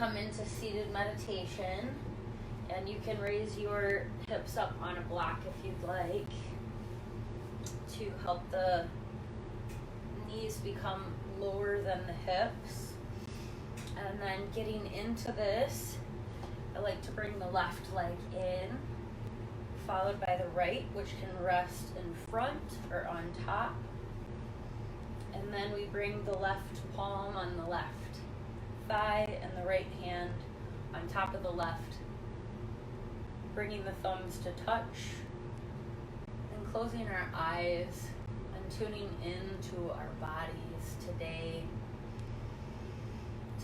come into seated meditation, and you can raise your hips up on a block if you'd like to help the knees become lower than the hips. And then getting into this, I like to bring the left leg in, followed by the right, which can rest in front or on top. And then we bring the left palm on the left thigh and the right hand on top of the left, bringing the thumbs to touch and closing our eyes and tuning into our bodies today.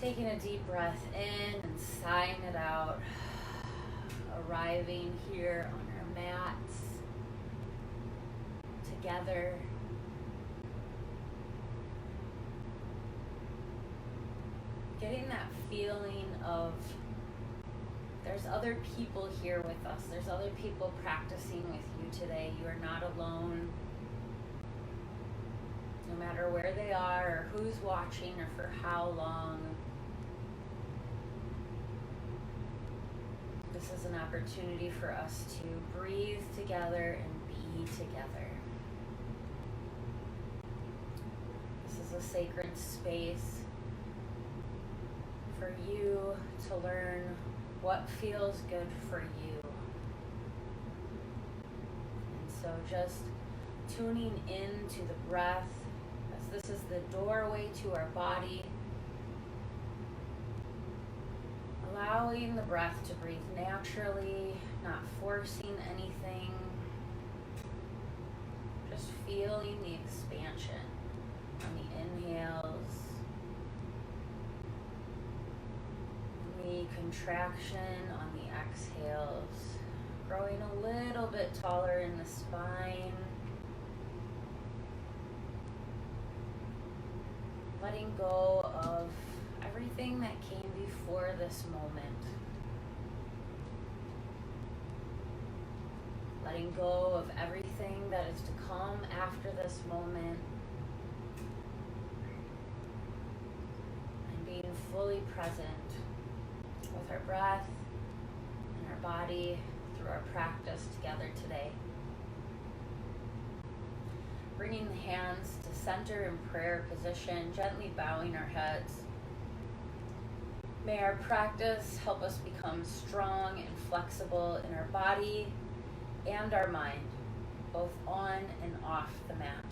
Taking a deep breath in and sighing it out, arriving here on our mats together. Getting that feeling of there's other people here with us. There's other people practicing with you today. You are not alone. No matter where they are or who's watching or for how long. This is an opportunity for us to breathe together and be together. This is a sacred space for you to learn what feels good for you. And so just tuning into the breath, as this is the doorway to our body, allowing the breath to breathe naturally, not forcing anything, just feeling the expansion on the inhales, the contraction on the exhales, growing a little bit taller in the spine, letting go of everything that came before this moment, letting go of everything that is to come after this moment, and being fully present with our breath and our body through our practice together today. Bringing the hands to center in prayer position, gently bowing our heads. May our practice help us become strong and flexible in our body and our mind, both on and off the mat.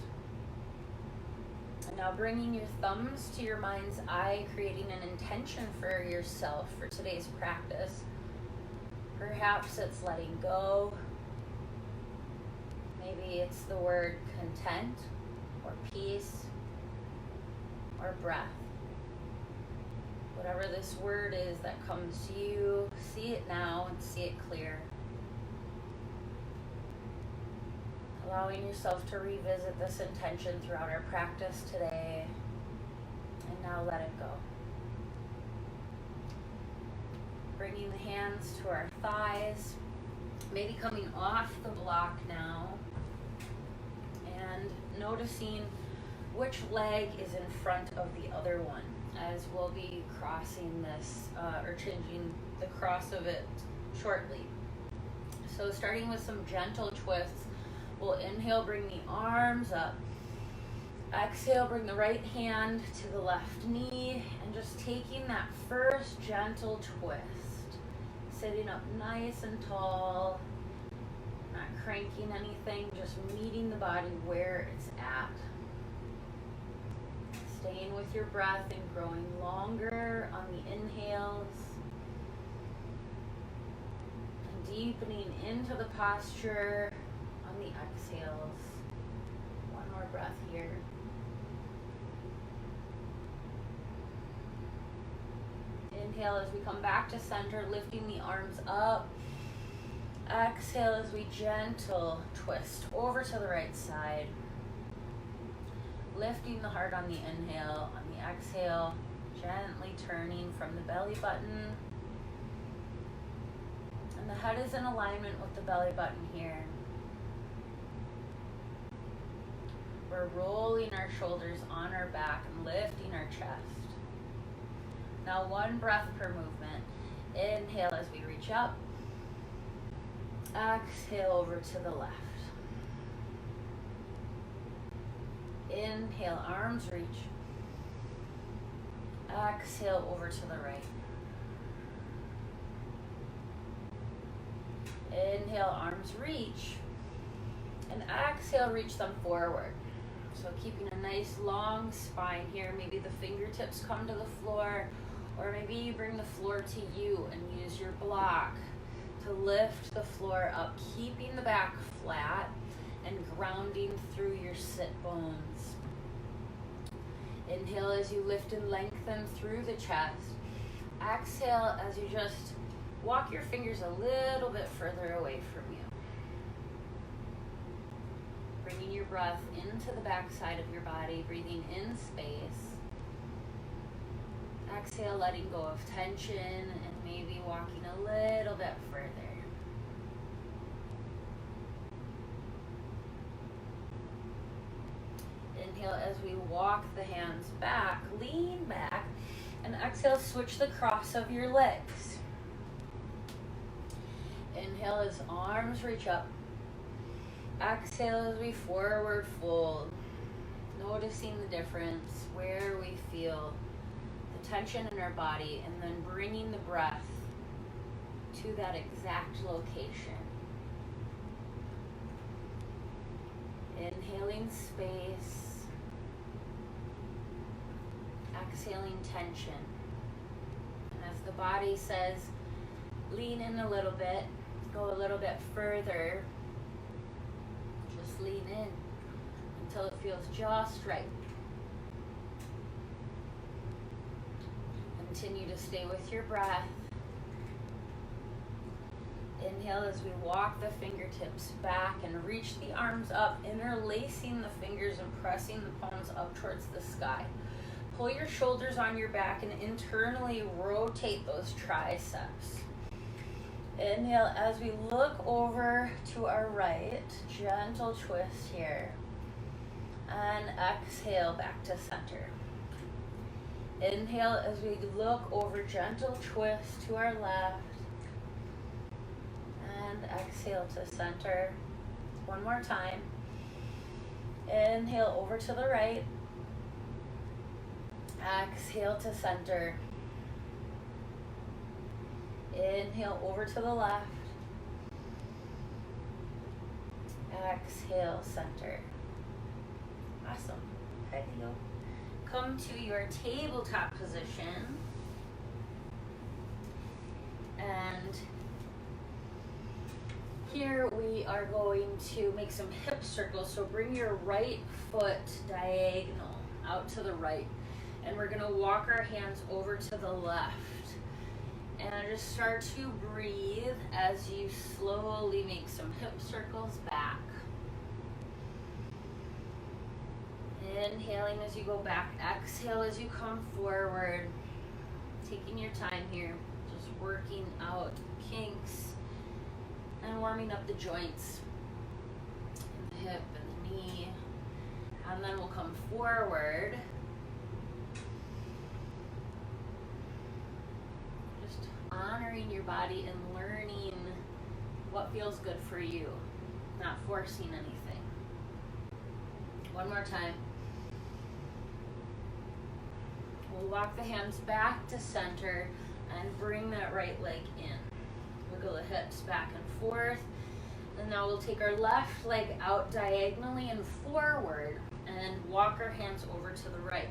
And now bringing your thumbs to your mind's eye, creating an intention for yourself for today's practice. Perhaps it's letting go. Maybe it's the word content or peace or breath. Whatever this word is that comes to you, see it now and see it clear. Allowing yourself to revisit this intention throughout our practice today, and now let it go. Bringing the hands to our thighs, maybe coming off the block now, and noticing which leg is in front of the other one, as we'll be crossing this, or changing the cross of it shortly. So starting with some gentle twists, we'll inhale, bring the arms up. Exhale, bring the right hand to the left knee, and just taking that first gentle twist. Sitting up nice and tall, not cranking anything, just meeting the body where it's at. Staying with your breath and growing longer on the inhales. And deepening into the posture on the exhales. One more breath here. Inhale as we come back to center, lifting the arms up. Exhale as we gentle twist over to the right side. Lifting the heart on the inhale, on the exhale, gently turning from the belly button. And the head is in alignment with the belly button here. We're rolling our shoulders on our back and lifting our chest. Now 1 breath per movement. Inhale as we reach up. Exhale over to the left. Inhale, arms reach. Exhale over to the right. Inhale, arms reach. And exhale, reach them forward. So keeping a nice long spine here. Maybe the fingertips come to the floor, or maybe you bring the floor to you and use your block to lift the floor up, keeping the back flat and grounding through your sit bones. Inhale as you lift and lengthen through the chest. Exhale as you just walk your fingers a little bit further away from you. Bringing your breath into the back side of your body, breathing in space. Exhale, letting go of tension and maybe walking a little bit further. Inhale as we walk the hands back, lean back, and exhale, switch the cross of your legs. Inhale as arms reach up. Exhale as we forward fold, noticing the difference, where we feel the tension in our body, and then bringing the breath to that exact location. Inhaling space, exhaling tension. And as the body says, lean in a little bit, go a little bit further. Just lean in until it feels just right. Continue to stay with your breath. Inhale as we walk the fingertips back and reach the arms up, interlacing the fingers and pressing the palms up towards the sky. Pull your shoulders on your back and internally rotate those triceps. Inhale as we look over to our right, gentle twist here. And exhale back to center. Inhale as we look over, gentle twist to our left. And exhale to center. One more time. Inhale over to the right. Exhale to center. Inhale over to the left. Exhale, center. Awesome. Ready to go. Come to your tabletop position. And here we are going to make some hip circles. So bring your right foot diagonal out to the right. And we're going to walk our hands over to the left. And just start to breathe as you slowly make some hip circles back. Inhaling as you go back. Exhale as you come forward. Taking your time here. Just working out kinks and warming up the joints in the hip and the knee. And then we'll come forward. Honoring your body and learning what feels good for you, not forcing anything. One more time. We'll walk the hands back to center and bring that right leg in. Wiggle the hips back and forth. And now we'll take our left leg out diagonally and forward and walk our hands over to the right.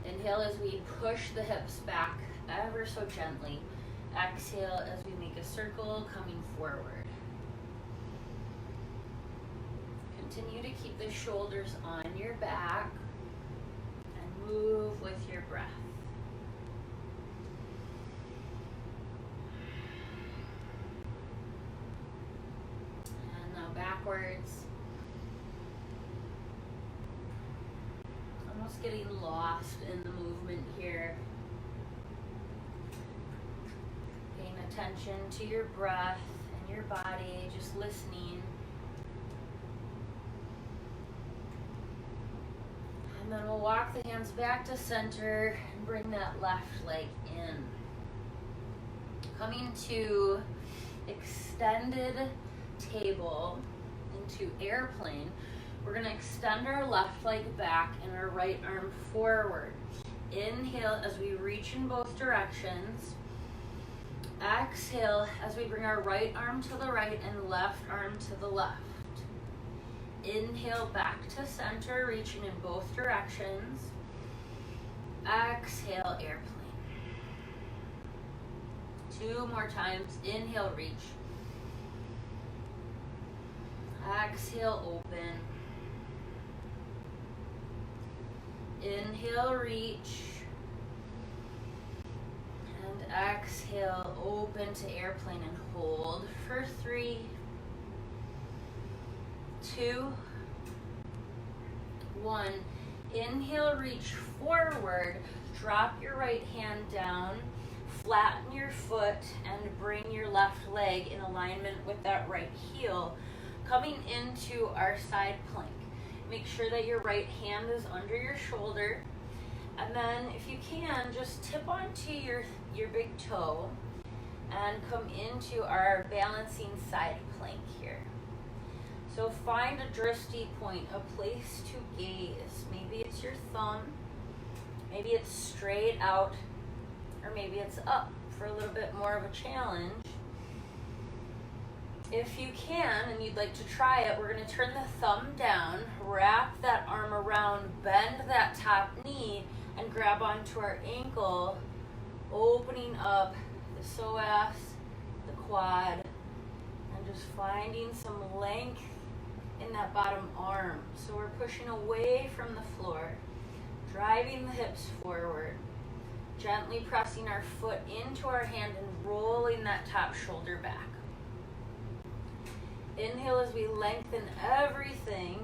Inhale as we push the hips back ever so gently. Exhale as we make a circle coming forward. Continue to keep the shoulders on your back and move with your breath. And now backwards. Almost getting lost in the movement here. Attention to your breath and your body, just listening. And And then we'll walk the hands back to center and bring that left leg in. Coming to extended table into airplane, we're going to extend our left leg back and our right arm forward. Inhale as we reach in both directions. Exhale as we bring our right arm to the right and left arm to the left. Inhale back to center, reaching in both directions. Exhale, airplane. 2 more times. Inhale, reach. Exhale, open. Inhale, reach. And exhale, open to airplane and hold for 3, 2, 1. Inhale, reach forward. Drop your right hand down. Flatten your foot and bring your left leg in alignment with that right heel. Coming into our side plank. Make sure that your right hand is under your shoulder. And then if you can, just tip onto your big toe and come into our balancing side plank here. So find a drishti point, a place to gaze. Maybe it's your thumb, maybe it's straight out, or maybe it's up for a little bit more of a challenge. If you can, and you'd like to try it, we're going to turn the thumb down, wrap that arm around, bend that top knee, and grab onto our ankle, opening up the psoas, the quad, and just finding some length in that bottom arm. So we're pushing away from the floor, driving the hips forward, gently pressing our foot into our hand and rolling that top shoulder back. Inhale as we lengthen everything,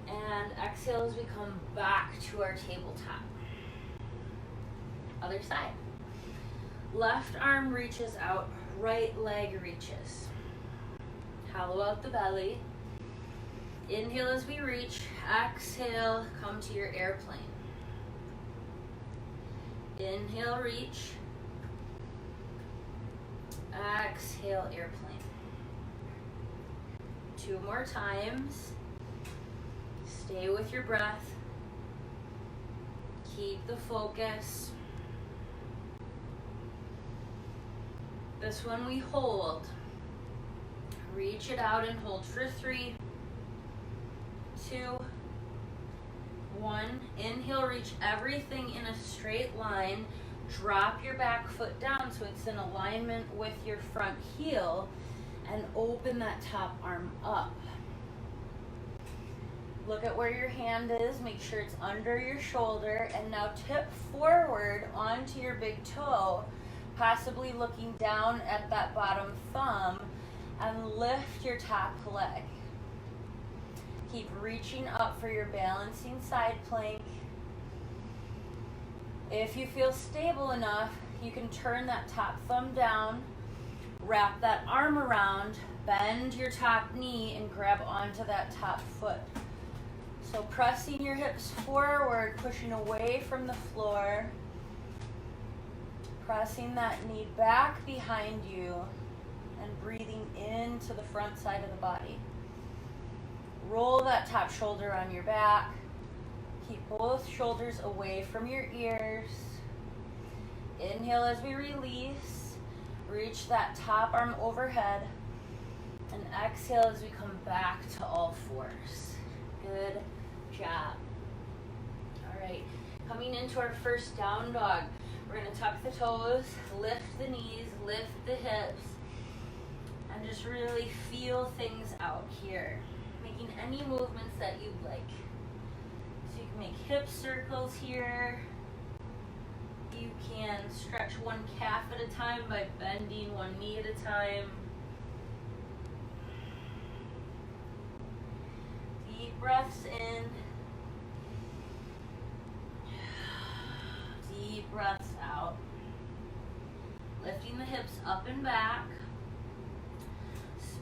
and exhale as we come back to our tabletop. Other side. Left arm reaches out, right leg reaches. Hollow out the belly. Inhale as we reach, exhale, come to your airplane. Inhale, reach. Exhale, airplane. 2 more times. Stay with your breath. Keep the focus. This one we hold. Reach it out and hold for 3, 2, 1. Inhale, reach everything in a straight line. Drop your back foot down so it's in alignment with your front heel, and open that top arm up. Look at where your hand is, make sure it's under your shoulder, and now tip forward onto your big toe, possibly looking down at that bottom thumb, and lift your top leg. Keep reaching up for your balancing side plank. If you feel stable enough, you can turn that top thumb down, wrap that arm around, bend your top knee, and grab onto that top foot. So pressing your hips forward, pushing away from the floor, pressing that knee back behind you, and breathing into the front side of the body. Roll that top shoulder on your back. Keep both shoulders away from your ears. Inhale as we release. Reach that top arm overhead. And exhale as we come back to all fours. Good job. All right, coming into our first down dog. We're going to tuck the toes, lift the knees, lift the hips, and just really feel things out here. Making any movements that you'd like. So you can make hip circles here. You can stretch one calf at a time by bending one knee at a time. Deep breaths in. Deep breaths out. Lifting the hips up and back.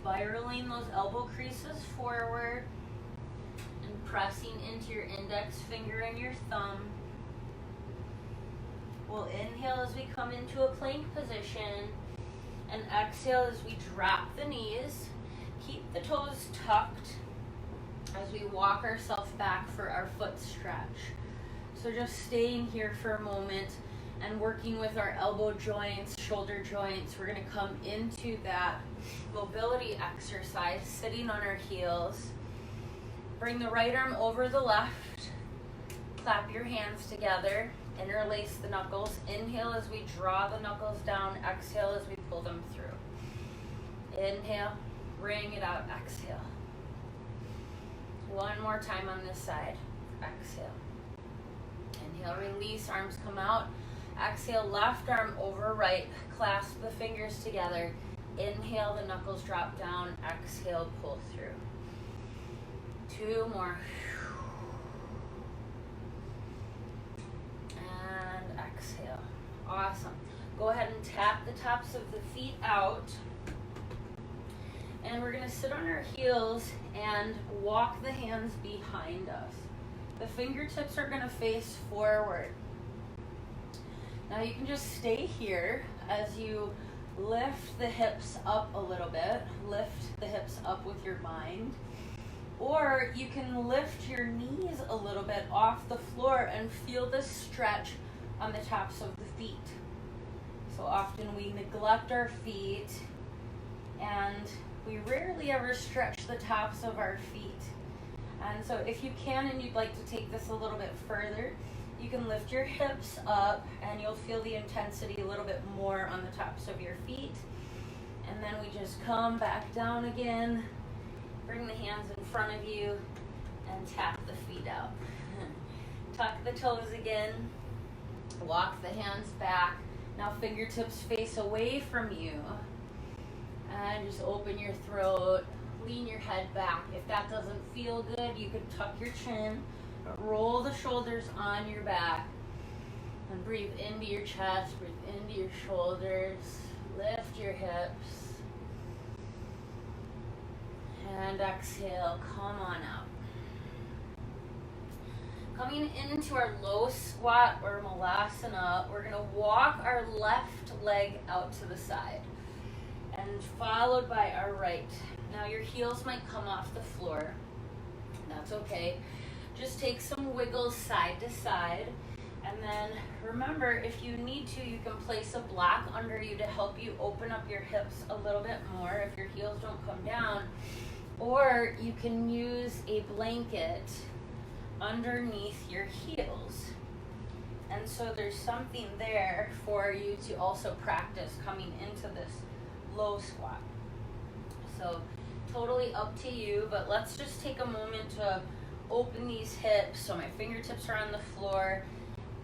Spiraling those elbow creases forward. And pressing into your index finger and your thumb. We'll inhale as we come into a plank position, and exhale as we drop the knees. Keep the toes tucked as we walk ourselves back for our foot stretch. So just staying here for a moment and working with our elbow joints, shoulder joints. We're going to come into that mobility exercise, sitting on our heels. Bring the right arm over the left. Clap your hands together. Interlace the knuckles. Inhale as we draw the knuckles down. Exhale as we pull them through. Inhale. Bring it out. Exhale. One more time on this side. Exhale. Inhale. Release. Arms come out. Exhale. Left arm over right. Clasp the fingers together. Inhale. The knuckles drop down. Exhale. Pull through. Two more. And exhale. Awesome. Go ahead and tap the tops of the feet out. And we're going to sit on our heels and walk the hands behind us. The fingertips are going to face forward. Now you can just stay here as you lift the hips up a little bit. Lift the hips up with your mind. Or you can lift your knees a little bit off the floor and feel the stretch on the tops of the feet. So often we neglect our feet and we rarely ever stretch the tops of our feet. And so if you can and you'd like to take this a little bit further, you can lift your hips up and you'll feel the intensity a little bit more on the tops of your feet. And then we just come back down again. Bring the hands in front of you and tap the feet out. Tuck the toes again. Walk the hands back. Now fingertips face away from you. And just open your throat. Lean your head back. If that doesn't feel good, you can tuck your chin. Roll the shoulders on your back. And breathe into your chest. Breathe into your shoulders. Lift your hips. And exhale, come on out. Coming into our low squat or malasana, we're going to walk our left leg out to the side and followed by our right. Now your heels might come off the floor. That's okay. Just take some wiggles side to side. And then remember, if you need to, you can place a block under you to help you open up your hips a little bit more if your heels don't come down. Or you can use a blanket underneath your heels. And so there's something there for you to also practice coming into this low squat. So totally up to you, but let's just take a moment to open these hips. So my fingertips are on the floor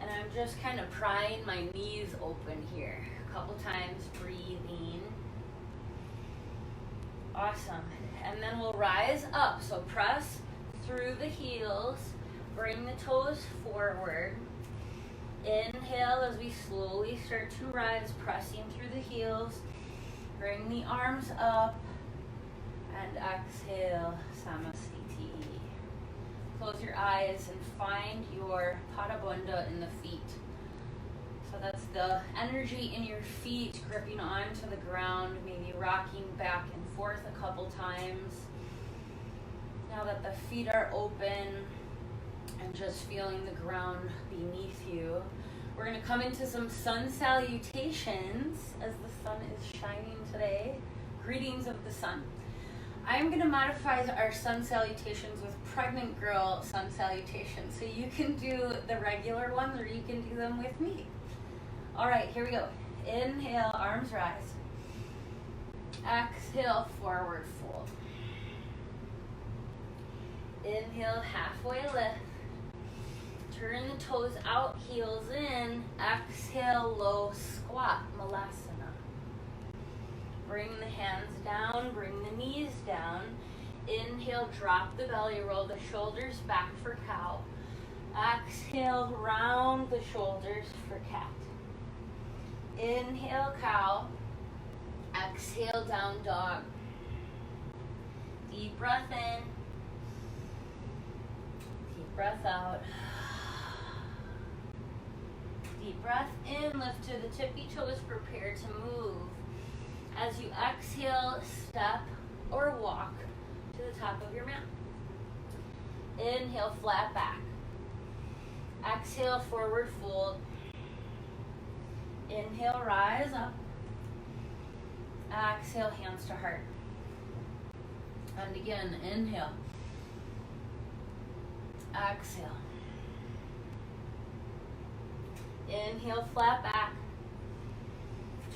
and I'm just kind of prying my knees open here. A couple times, breathing. Awesome. And then we'll rise up. So press through the heels. Bring the toes forward. Inhale as we slowly start to rise, pressing through the heels. Bring the arms up. And exhale, Samasthiti. Close your eyes and find your Pada Bandha in the feet. So that's the energy in your feet gripping onto the ground, maybe rocking back and forth a couple times. Now that the feet are open and just feeling the ground beneath you, we're going to come into some sun salutations as the sun is shining today. Greetings of the sun. I'm going to modify our sun salutations with pregnant girl sun salutations. So you can do the regular ones or you can do them with me. All right, here we go. Inhale, arms rise. Exhale, forward fold. Inhale, halfway lift. Turn the toes out, heels in. Exhale, low squat, malasana. Bring the hands down, bring the knees down. Inhale, drop the belly, roll the shoulders back for cow. Exhale, round the shoulders for cat. Inhale, cow. Exhale, down dog. Deep breath in. breath out. Deep breath in, lift to the tippy toes, prepare to move. As you exhale, step or walk to the top of your mat. Inhale, flat back. Exhale, forward fold. Inhale, rise up. Exhale, hands to heart. And again, inhale. Exhale. Inhale, flat back.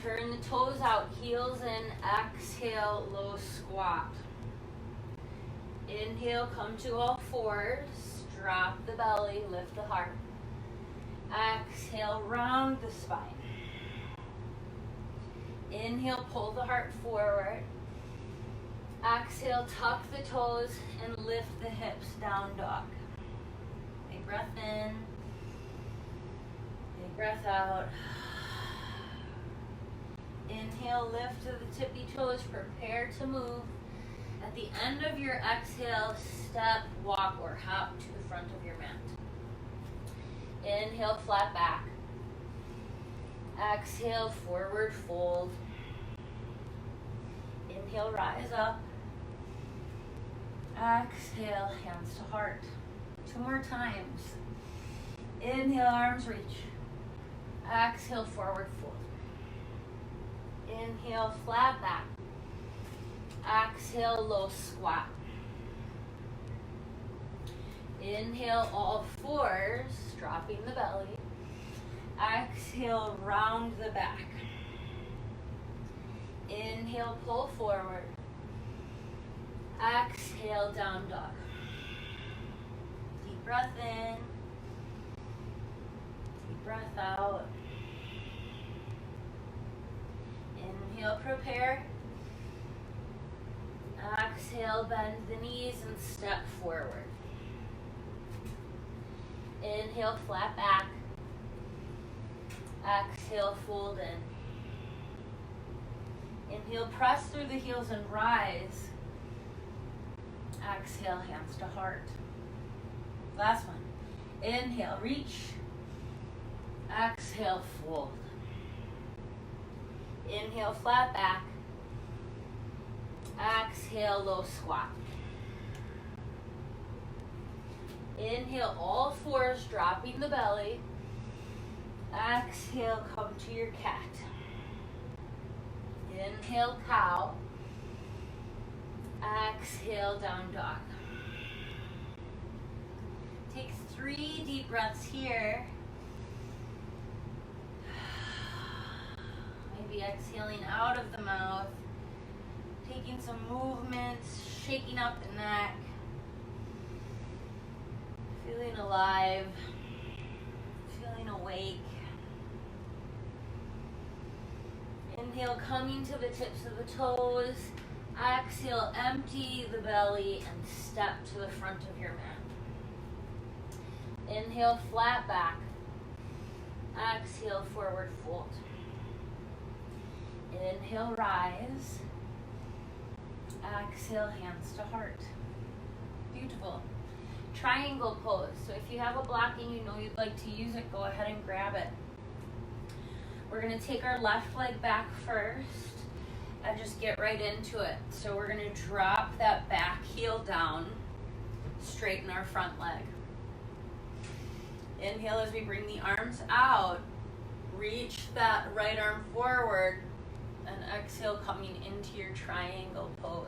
Turn the toes out, heels in. Exhale, low squat. Inhale, come to all fours. Drop the belly, lift the heart. Exhale, round the spine. Inhale, pull the heart forward. Exhale, tuck the toes and lift the hips, down dog. Big breath in. Big breath out. Inhale, lift to the tippy toes, prepare to move. At the end of your exhale, step, walk, or hop to the front of your mat. Inhale, flat back. Exhale, forward fold. Inhale, rise up. Exhale, hands to heart. 2 more times. Inhale, arms reach. Exhale, forward fold. Inhale, flat back. Exhale, low squat. Inhale, all fours, dropping the belly. Exhale, round the back. Inhale, pull forward. Exhale, down dog. Deep breath in. Deep breath out. Inhale, prepare. Exhale, bend the knees and step forward. Inhale, flat back. Exhale, fold in. Inhale, press through the heels and rise. Exhale, hands to heart. Last one. Inhale, reach. Exhale, fold. Inhale, flat back. Exhale, low squat. Inhale, all fours, dropping the belly. Exhale, come to your cat. Inhale, cow. Exhale, down dog. Take 3 deep breaths here. Maybe exhaling out of the mouth. Taking some movements, shaking up the neck. Feeling alive. Feeling awake. Inhale, coming to the tips of the toes. Exhale, empty the belly and step to the front of your mat. Inhale, flat back. Exhale, forward fold. Inhale, rise. Exhale, hands to heart. Beautiful. Triangle pose. So if you have a block and you know you'd like to use it, go ahead and grab it. We're going to take our left leg back first and just get right into it. So we're going to drop that back heel down, straighten our front leg. Inhale as we bring the arms out, reach that right arm forward, and exhale coming into your triangle pose.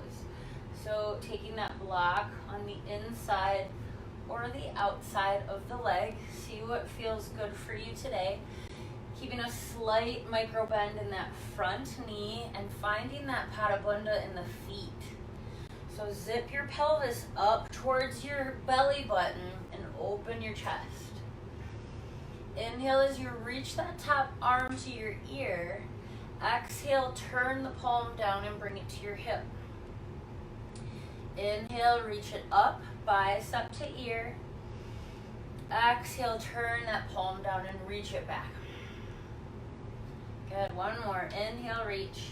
So taking that block on the inside or the outside of the leg, see what feels good for you today. Keeping a slight micro bend in that front knee and finding that pada bandha in the feet. So zip your pelvis up towards your belly button and open your chest. Inhale as you reach that top arm to your ear. Exhale, turn the palm down and bring it to your hip. Inhale, reach it up, bicep to ear. Exhale, turn that palm down and reach it back. Good, one more. Inhale, reach.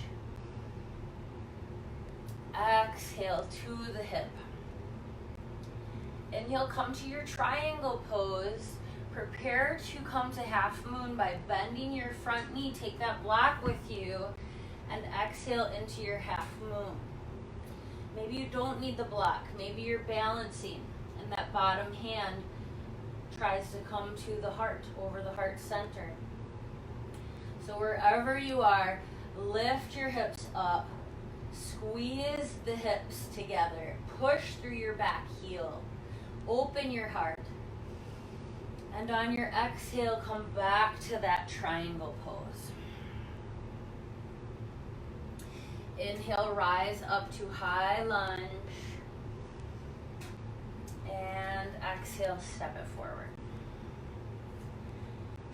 Exhale to the hip. Inhale, come to your triangle pose. Prepare to come to half moon by bending your front knee. Take that block with you and exhale into your half moon. Maybe you don't need the block. Maybe you're balancing and that bottom hand tries to come to the heart, over the heart center. So wherever you are, lift your hips up. Squeeze the hips together. Push through your back heel. Open your heart. And on your exhale, come back to that triangle pose. Inhale, rise up to high lunge. And exhale, step it forward.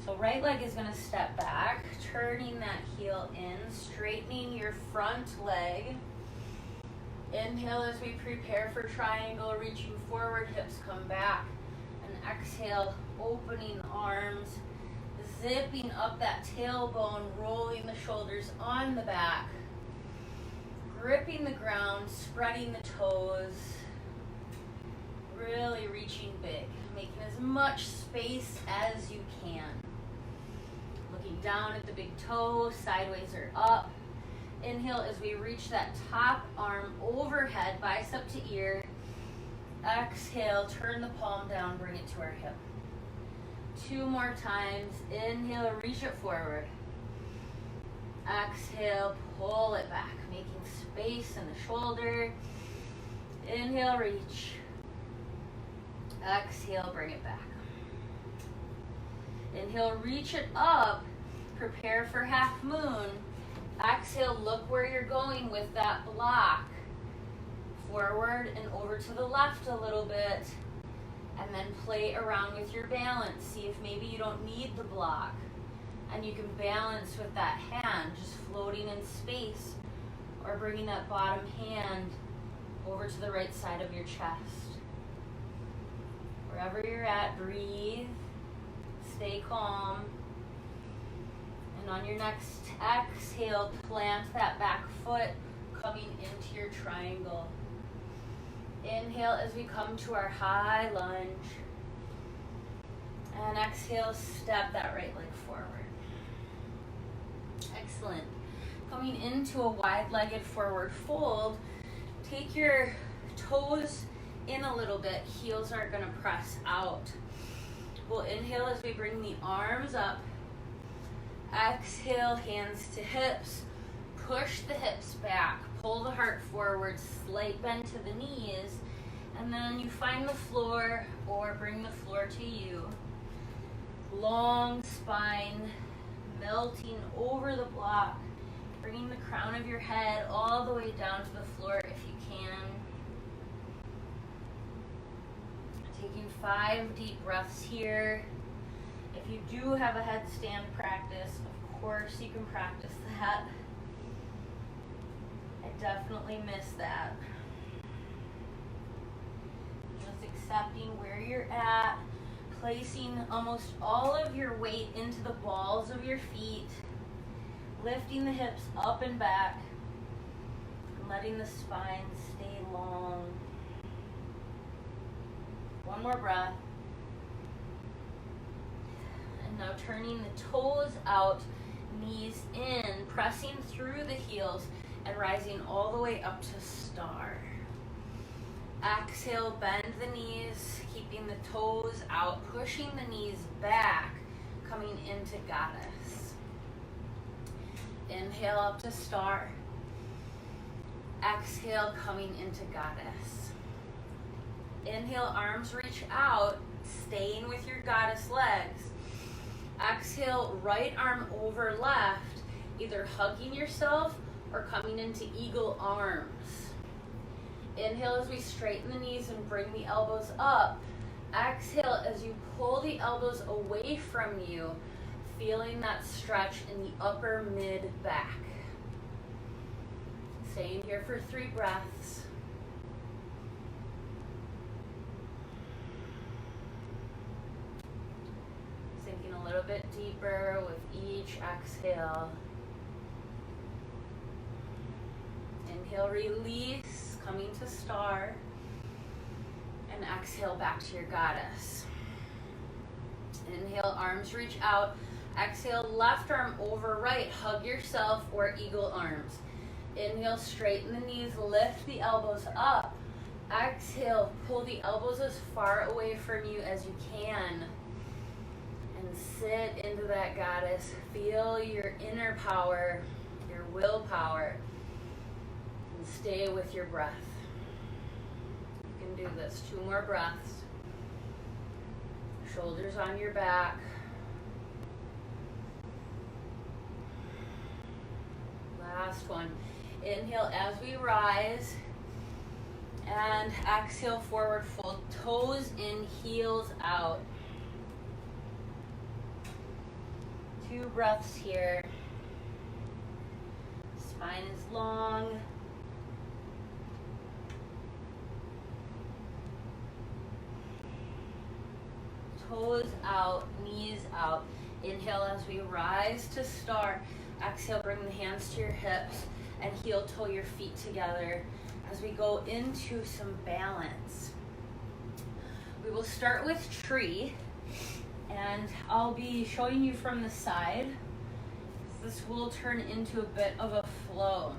So right leg is going to step back, turning that heel in, straightening your front leg. Inhale as we prepare for triangle, reaching forward, hips come back. And exhale, opening arms, zipping up that tailbone, rolling the shoulders on the back, gripping the ground, spreading the toes, really reaching big, making as much space as you can. Looking down at the big toe, sideways or up. Inhale as we reach that top arm overhead, bicep to ear. Exhale, turn the palm down, bring it to our hip. 2 more times. Inhale, reach it forward. Exhale, pull it back, making space in the shoulder. Inhale, reach. Exhale, bring it back. Inhale, reach it up. Prepare for half moon. Exhale, look where you're going with that block. Forward and over to the left a little bit. And then play around with your balance. See if maybe you don't need the block. And you can balance with that hand, just floating in space. Or bringing that bottom hand over to the right side of your chest. Wherever you're at, breathe. Stay calm. And on your next exhale, plant that back foot coming into your triangle. Inhale as we come to our high lunge. And exhale, step that right leg forward. Excellent. Coming into a wide-legged forward fold, take your toes in a little bit. Heels aren't going to press out. We'll inhale as we bring the arms up. Exhale, hands to hips. Push the hips back. Pull the heart forward. Slight bend to the knees. And then you find the floor or bring the floor to you. Long spine, melting over the block. Bringing the crown of your head all the way down to the floor if you can. Taking 5 deep breaths here. If you do have a headstand practice, of course you can practice that. I definitely miss that. Just accepting where you're at, placing almost all of your weight into the balls of your feet, lifting the hips up and back, and letting the spine stay long. One more breath. And now turning the toes out, knees in, pressing through the heels, and rising all the way up to star. Exhale, bend the knees, keeping the toes out, pushing the knees back, coming into goddess. Inhale up to star. Exhale, coming into goddess. Inhale, arms reach out, staying with your goddess legs. Exhale, right arm over left, either hugging yourself or coming into eagle arms. Inhale as we straighten the knees and bring the elbows up. Exhale as you pull the elbows away from you, feeling that stretch in the upper mid back. Staying here for 3 breaths. Sinking a little bit deeper with each exhale. Inhale, release, coming to star. And And exhale back to your goddess. Inhale, arms reach out. Exhale, left arm over right. Hug yourself or eagle arms. Inhale, straighten the knees, lift the elbows up. Exhale, pull the elbows as far away from you as you can. And sit into that goddess. Feel your inner power, your willpower. And stay with your breath. You can do this. 2 more breaths. Shoulders on your back. Last one. Inhale as we rise. And exhale, forward fold. Toes in, heels out. 2 breaths here. Spine is long. Toes out, knees out. Inhale as we rise to star. Exhale, bring the hands to your hips and heel toe your feet together as we go into some balance. We will start with tree, and I'll be showing you from the side. This will turn into a bit of a flow.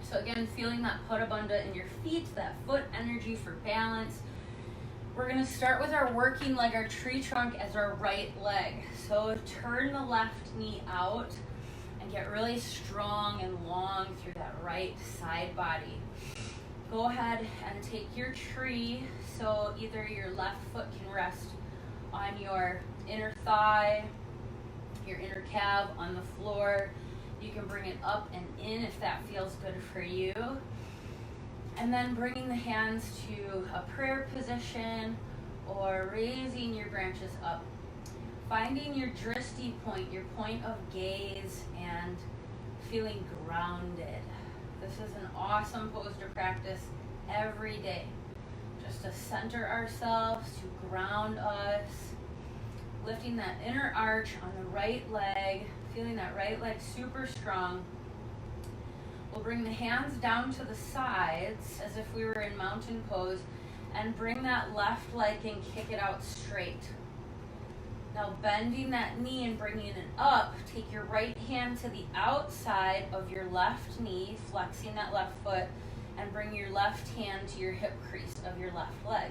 So again, feeling that Pada Bandha in your feet, that foot energy for balance. We're gonna start with our working leg, our tree trunk as our right leg. So turn the left knee out and get really strong and long through that right side body. Go ahead and take your tree, so either your left foot can rest on your inner thigh, your inner calf on the floor. You can bring it up and in if that feels good for you. And then bringing the hands to a prayer position or raising your branches up. Finding your drishti point, your point of gaze, and feeling grounded. This is an awesome pose to practice every day. Just to center ourselves, to ground us. Lifting that inner arch on the right leg, feeling that right leg super strong. We'll bring the hands down to the sides as if we were in mountain pose and bring that left leg and kick it out straight. Now bending that knee and bringing it up, take your right hand to the outside of your left knee, flexing that left foot, and bring your left hand to your hip crease of your left leg.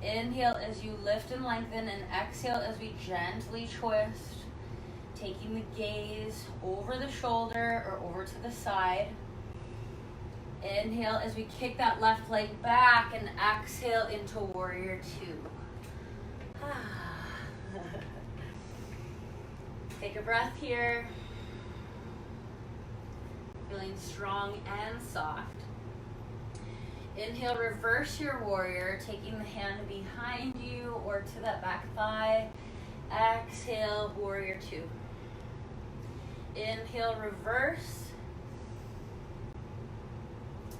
Inhale as you lift and lengthen, and exhale as we gently twist, taking the gaze over the shoulder or over to the side. Inhale as we kick that left leg back, and exhale into warrior 2. Take a breath here. Feeling strong and soft. Inhale, reverse your warrior, taking the hand behind you or to that back thigh. Exhale, warrior 2. Inhale, reverse.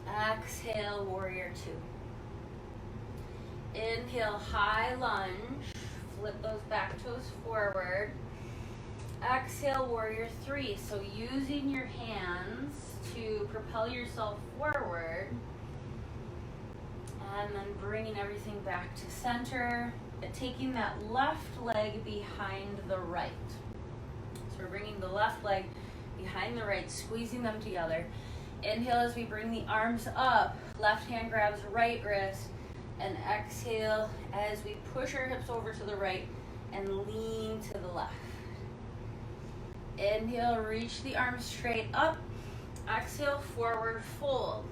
Exhale, warrior 2. Inhale, high lunge. Flip those back toes forward. Exhale, warrior 3. So using your hands to propel yourself forward. And then bringing everything back to center. Taking that left leg behind the right. So we're bringing the left leg behind the right, squeezing them together. Inhale as we bring the arms up. Left hand grabs right wrist. And exhale as we push our hips over to the right and lean to the left. Inhale, reach the arms straight up. Exhale, forward fold.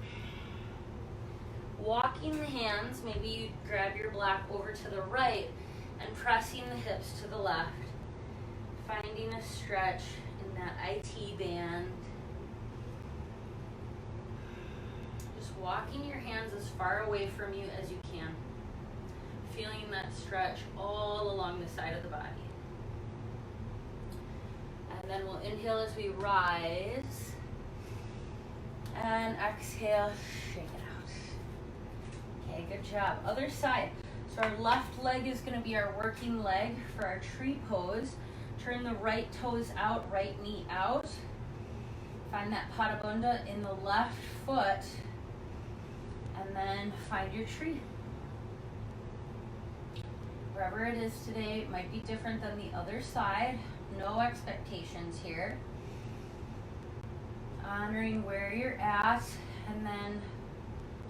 Walking the hands, maybe you grab your block over to the right and pressing the hips to the left. Finding a stretch in that IT band. Just walking your hands as far away from you as you can. Feeling that stretch all along the side of the body. And then we'll inhale as we rise. And exhale, shake it out. Okay, good job. Other side. So our left leg is going to be our working leg for our tree pose. Turn the right toes out, right knee out. Find that Pada Bandha in the left foot. And then find your tree. wherever it is today. It might be different than the other side. No expectations here. Honoring where you're at, and then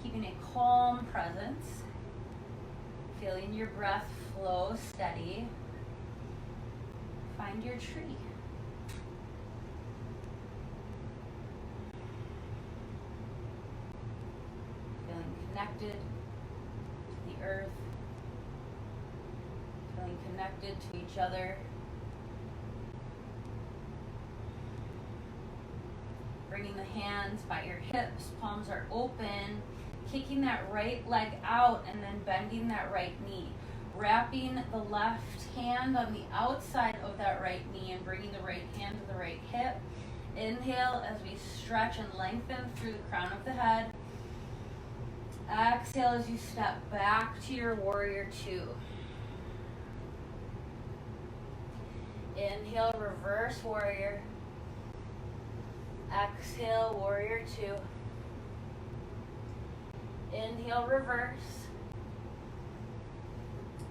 keeping a calm presence. Feeling your breath flow steady. Find your tree. Feeling connected to the earth. Feeling connected to each other. Bringing the hands by your hips, palms are open, kicking that right leg out and then bending that right knee. Wrapping the left hand on the outside of that right knee and bringing the right hand to the right hip. Inhale as we stretch and lengthen through the crown of the head. Exhale as you step back to your warrior two. Inhale, reverse warrior. Exhale, warrior two. Inhale, reverse.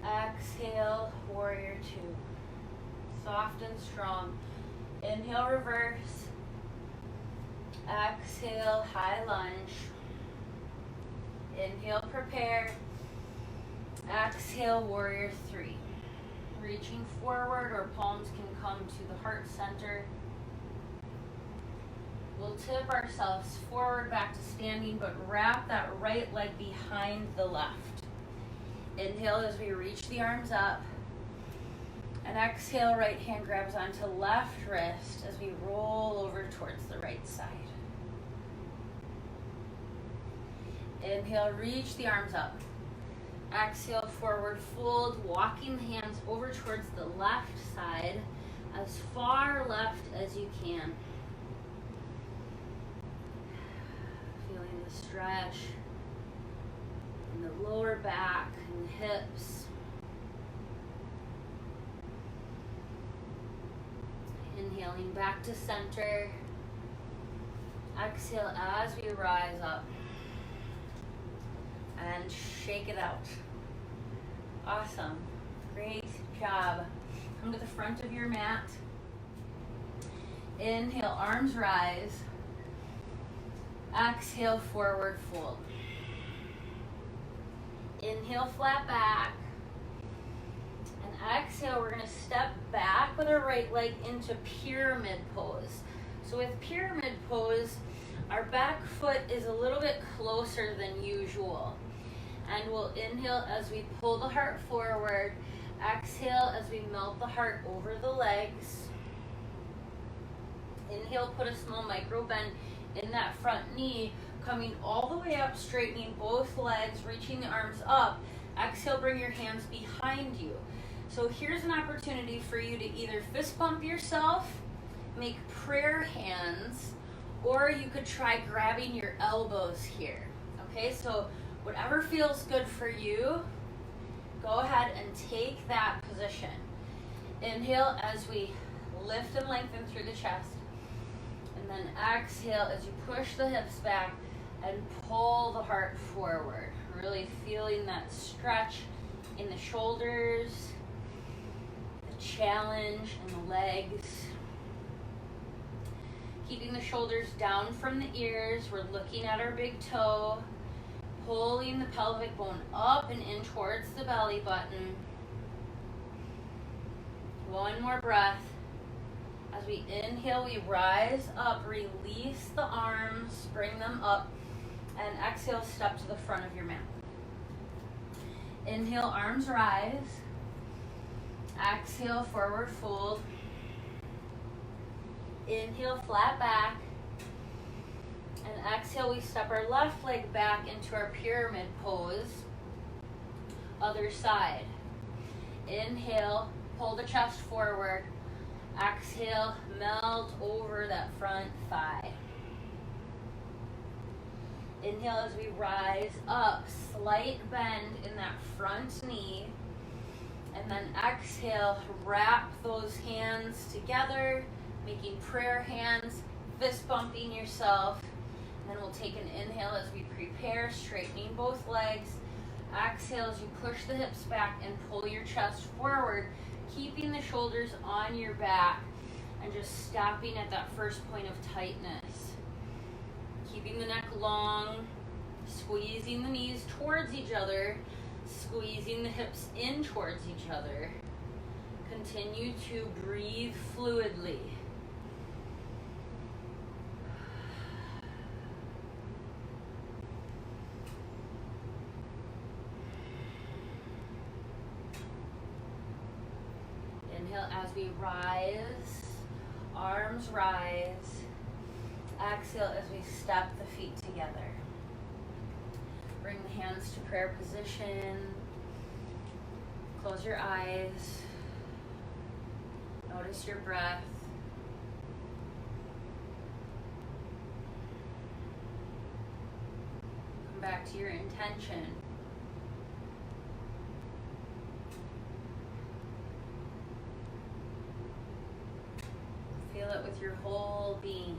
Exhale, warrior two. Soft and strong. Inhale, reverse. Exhale, high lunge. Inhale, prepare. Exhale, warrior three. Reaching forward, or palms can come to the heart center. We'll tip ourselves forward back to standing, but wrap that right leg behind the left. Inhale as we reach the arms up. And exhale, right hand grabs onto left wrist as we roll over towards the right side. Inhale, reach the arms up. Exhale, forward fold, walking the hands over towards the left side, as far left as you can. Feeling the stretch in the lower back and the hips. Inhaling back to center. Exhale as we rise up. And shake it out. Awesome. Great job. Come to the front of your mat. Inhale, arms rise. Exhale, forward fold. Inhale, flat back. And exhale, we're going to step back with our right leg into pyramid pose. So with pyramid pose, our back foot is a little bit closer than usual. And we'll inhale as we pull the heart forward. Exhale as we melt the heart over the legs. Inhale, put a small micro bend in that front knee, coming all the way up, straightening both legs, reaching the arms up. Exhale, bring your hands behind you. So here's an opportunity for you to either fist bump yourself, make prayer hands, or you could try grabbing your elbows here. Okay, so whatever feels good for you, go ahead and take that position. Inhale as we lift and lengthen through the chest. And then exhale as you push the hips back and pull the heart forward. Really feeling that stretch in the shoulders, the challenge in the legs. Keeping the shoulders down from the ears. We're looking at our big toe. Pulling the pelvic bone up and in towards the belly button. One more breath. As we inhale, we rise up, release the arms, bring them up, and exhale, step to the front of your mat. Inhale, arms rise. Exhale, forward fold. Inhale, flat back. And exhale, we step our left leg back into our pyramid pose. Other side. Inhale, pull the chest forward. Exhale, melt over that front thigh. Inhale as we rise up, slight bend in that front knee. And then exhale, wrap those hands together, making prayer hands, fist bumping yourself. And then we'll take an inhale as we prepare, straightening both legs, Exhale as you push the hips back and pull your chest forward, keeping the shoulders on your back and just stopping at that first point of tightness. Keeping the neck long, squeezing the knees towards each other, squeezing the hips in towards each other. Continue to breathe fluidly. Inhale as we rise, arms rise. Exhale as we step the feet together. Bring the hands to prayer position. Close your eyes. Notice your breath. Come back to your intention. Feel it with your whole being.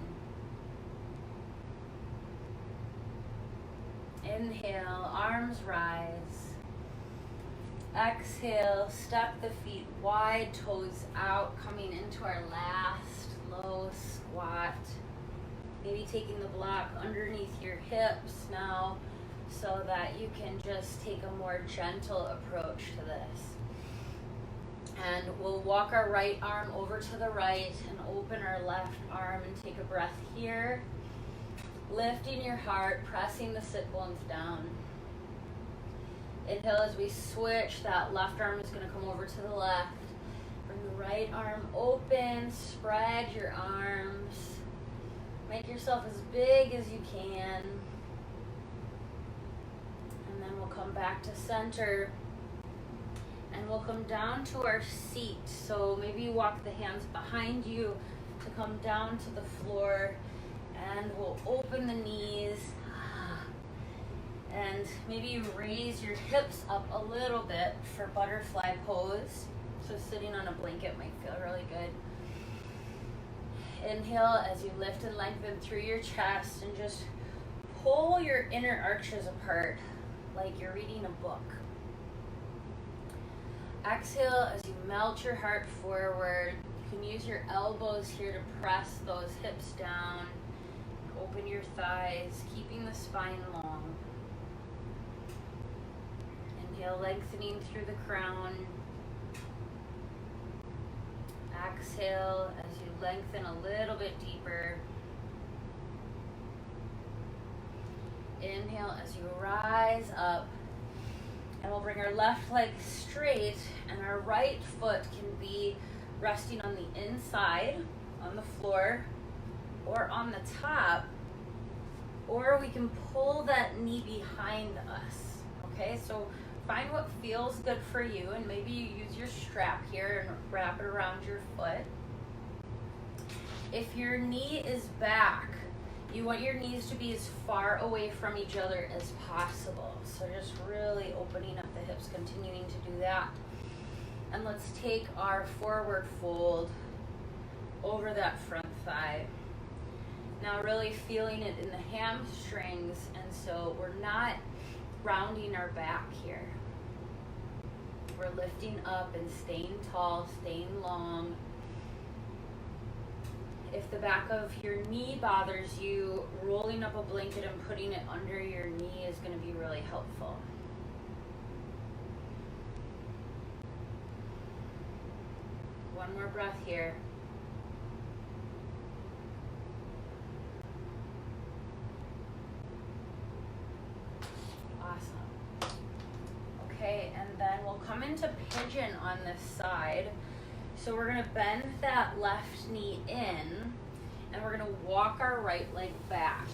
Inhale, arms rise. Exhale, step the feet wide, toes out, coming into our last low squat. Maybe taking the block underneath your hips now so that you can just take a more gentle approach to this. And we'll walk our right arm over to the right and open our left arm and take a breath here. Lifting your heart, pressing the sit bones down. Inhale as we switch, that left arm is going to come over to the left. Bring the right arm open, spread your arms. Make yourself as big as you can. And then we'll come back to center. And we'll come down to our seat. So maybe you walk the hands behind you to come down to the floor. And we'll open the knees. And maybe you raise your hips up a little bit for butterfly pose. So sitting on a blanket might feel really good. Inhale as you lift and lengthen through your chest and just pull your inner arches apart like you're reading a book. Exhale as you melt your heart forward. You can use your elbows here to press those hips down. Open your thighs, keeping the spine long. Inhale, lengthening through the crown. Exhale as you lengthen a little bit deeper. Inhale as you rise up. And we'll bring our left leg straight and our right foot can be resting on the inside, on the floor, or on the top, or we can pull that knee behind us. Okay, so find what feels good for you, and maybe you use your strap here and wrap it around your foot. If your knee is back, you want your knees to be as far away from each other as possible. So just really opening up the hips, continuing to do that. And let's take our forward fold over that front thigh. Now really feeling it in the hamstrings, and so we're not rounding our back here. We're lifting up and staying tall, staying long. If the back of your knee bothers you, rolling up a blanket and putting it under your knee is going to be really helpful. One more breath here. Awesome. Okay, and then we'll come into pigeon on this side. So we're going to bend that left knee in, and we're going to walk our right leg back.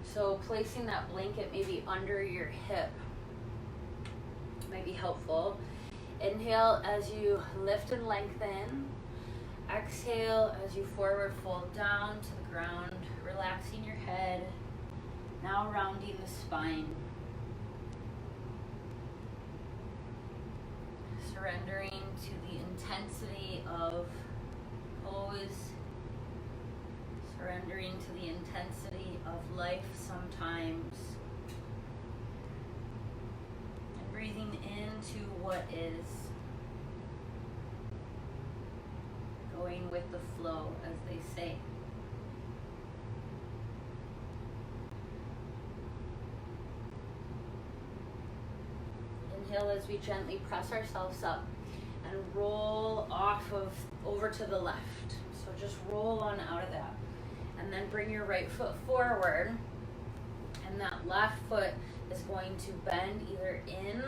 So placing that blanket maybe under your hip might be helpful. Inhale as you lift and lengthen. Exhale as you forward fold down to the ground, relaxing your head. Now rounding the spine. Surrendering to the intensity of pose. Surrendering to the intensity of life sometimes. lean into what is. Going with the flow, as they say. Inhale as we gently press ourselves up and roll off of over to the left. So just roll on out of that. And then bring your right foot forward. And that left foot is going to bend either in,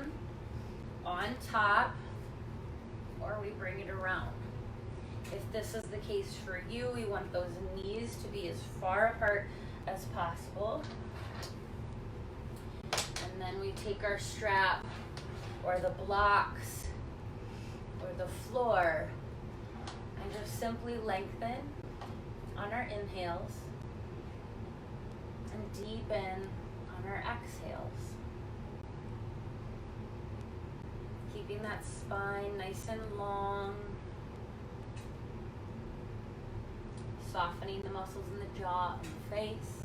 on top, or we bring it around. If this is the case for you, we want those knees to be as far apart as possible. And then we take our strap or the blocks or the floor and just simply lengthen on our inhales and deepen on our exhales. Keeping that spine nice and long. Softening the muscles in the jaw and the face.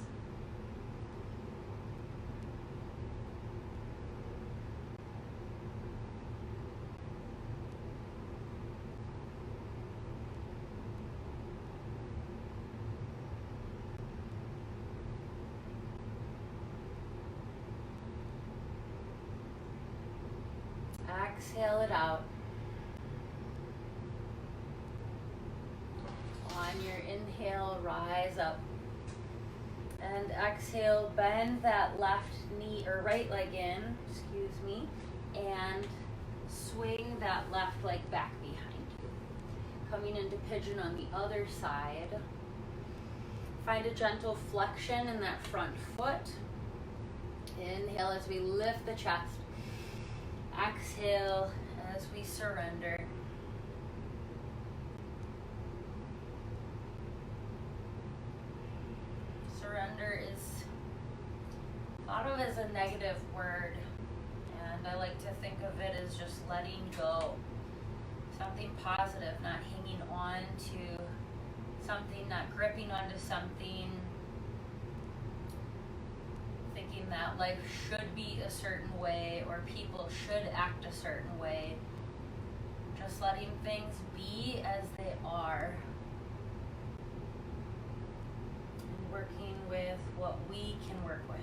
Exhale it out. On your inhale, rise up. And exhale, bend that left knee or right leg in, and swing that left leg back behind you. Coming into pigeon on the other side. Find a gentle flexion in that front foot. Inhale as we lift the chest. Exhale as we surrender. Surrender is thought of as a negative word, and I like to think of it as just letting go. Something positive, not hanging on to something, not gripping onto something, thinking that life should be a certain way or people should act a certain way. Just letting things be as they are. And working with what we can work with.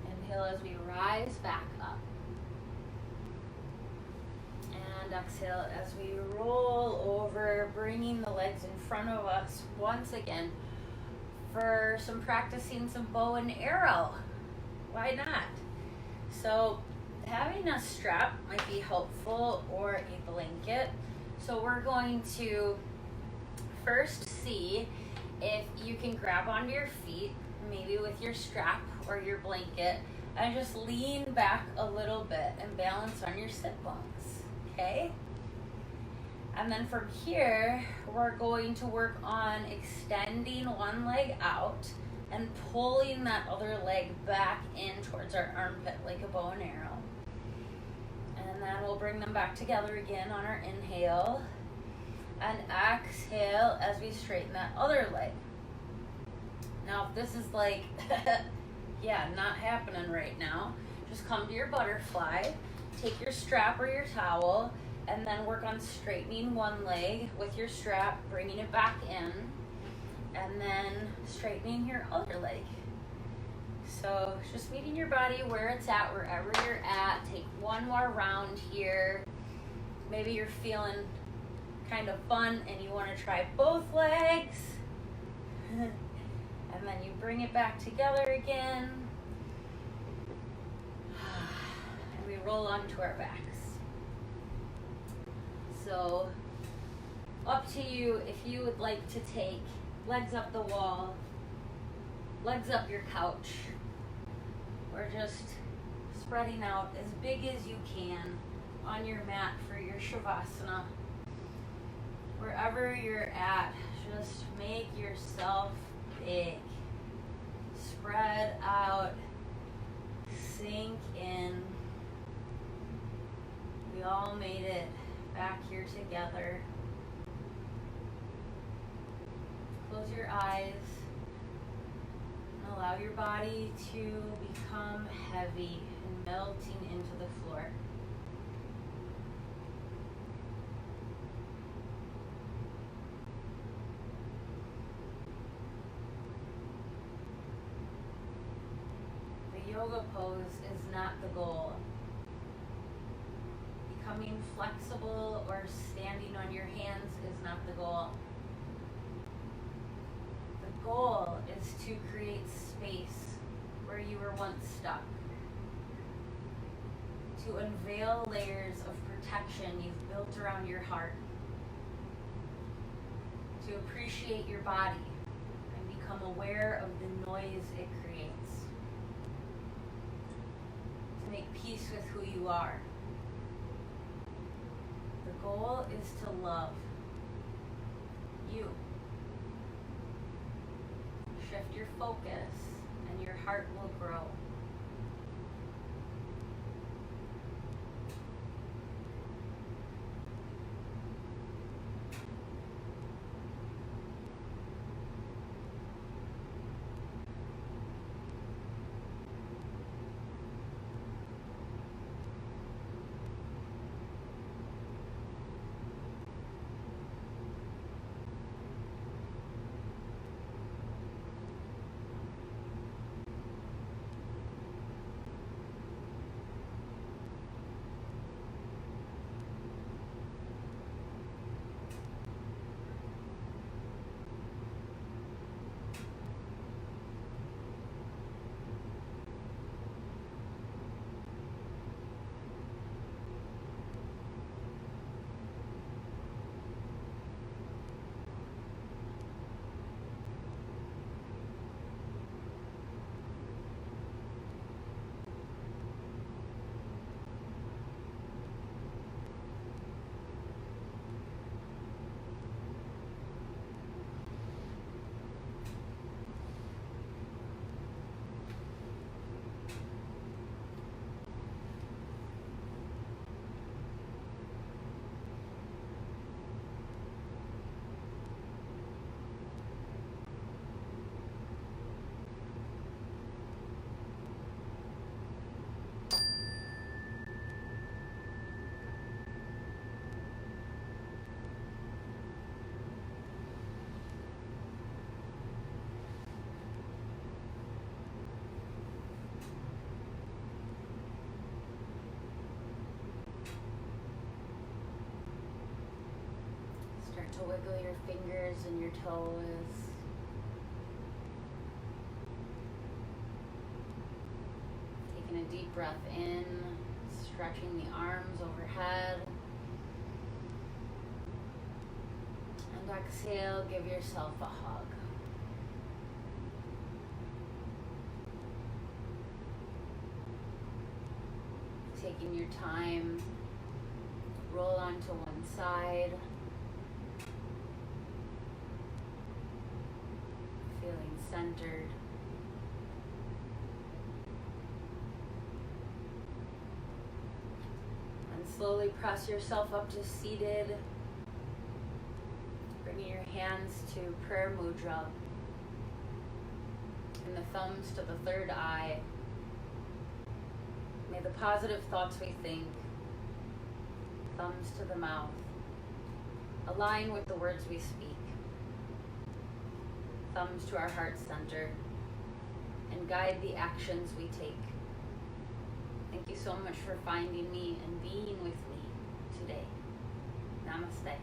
Inhale as we rise back up. And exhale as we roll over, bringing the legs in front of us once again for practicing some bow and arrow. Why not? So having a strap might be helpful, or a blanket. So we're going to first see if you can grab onto your feet, maybe with your strap or your blanket, and just lean back a little bit and balance on your sit bones, okay? And then from here, we're going to work on extending one leg out and pulling that other leg back in towards our armpit like a bow and arrow. And then we'll bring them back together again on our inhale. And exhale as we straighten that other leg. Now, if this is like, not happening right now, just come to your butterfly, take your strap or your towel, and then work on straightening one leg with your strap, bringing it back in, and then straightening your other leg. So just meeting your body where it's at, wherever you're at. Take one more round here. Maybe you're feeling kind of fun and you want to try both legs. And then you bring it back together again. And we roll onto our backs. So up to you if you would like to take legs up the wall, legs up your couch, or just spreading out as big as you can on your mat for your Shavasana. Wherever you're at, just make yourself big. Spread out, sink in. We all made it back here together. close your eyes and allow your body to become heavy and melting into the floor. The yoga pose is not the goal. Becoming flexible or standing on your hands is not the goal. The goal is to create space where you were once stuck. To unveil layers of protection you've built around your heart. To appreciate your body and become aware of the noise it creates. To make peace with who you are. The goal is to love you. Shift your focus and your heart will grow. To wiggle your fingers and your toes. Taking a deep breath in, stretching the arms overhead. And exhale, give yourself a hug. Taking your time, roll onto one side. Feeling centered. And slowly press yourself up to seated. Bringing your hands to prayer mudra. And the thumbs to the third eye. May the positive thoughts we think, thumbs to the mouth, align with the words we speak. Thumbs to our heart center, and guide the actions we take. Thank you so much for finding me and being with me today. Namaste.